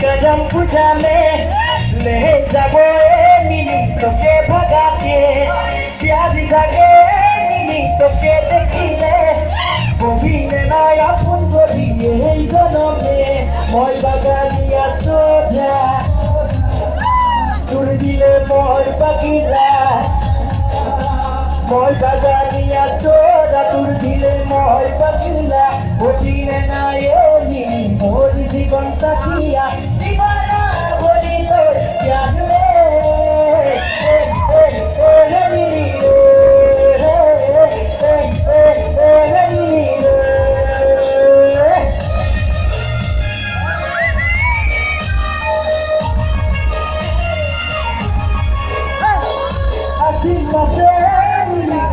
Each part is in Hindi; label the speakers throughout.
Speaker 1: कदम पूजा में ले जाबो मिनी तोके भगा के प्यार जागे मिनी तोके देखिले बहिने नया फुल गलिए जनमे মই बागानिया सोधा तुर दिले মই बागिला মই बागानिया सोधा तुर दिले মই बागिला बहिने नया मिनी मोर जीवन साथिया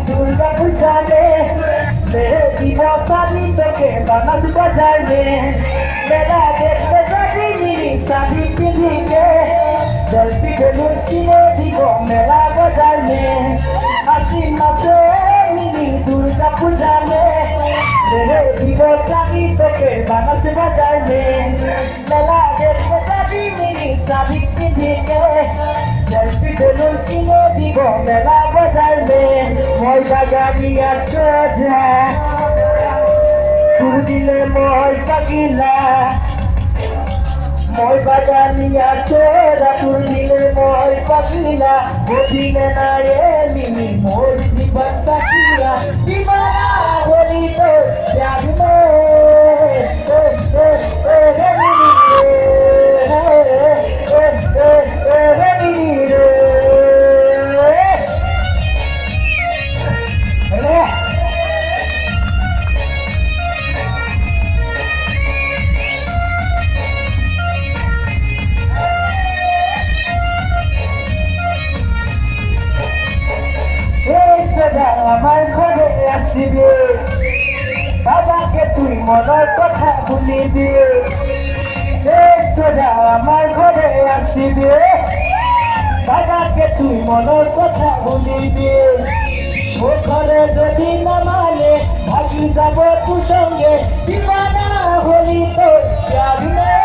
Speaker 1: दुर्गा पूजा में मेरे शादी के बनस बाजार में मेरा देखते जाती मेरी शादी पीढ़ी के जल्दी के लुटी दीगो मेरा बाजार में हसी मसे मेरी दुर्गा पूजा में मेरे दीगो शादी के बनस बाजार में मेरा देखते जाती मेरी शादी पीढ़ी के जल्दी के लुटी दीगो मेरा बाजार में মই बागानिया सोधा तुर दिले মই बागिला মই बागानिया सोधा तुर दिले মই बागिला बहिने नायेली मोर जीवन साथिया दीवाना होली तो याद আমার ঘরে আসিবে বাবাকে তুই মনের কথা ভুলিবি সোজা আমার ঘরে আসিবে বাবাকে তুই মনের কথা ভুলিবি ও ঘরে যদি না মানে ভাগি যাব তোর সঙ্গে দিবানা হলি তো যাবি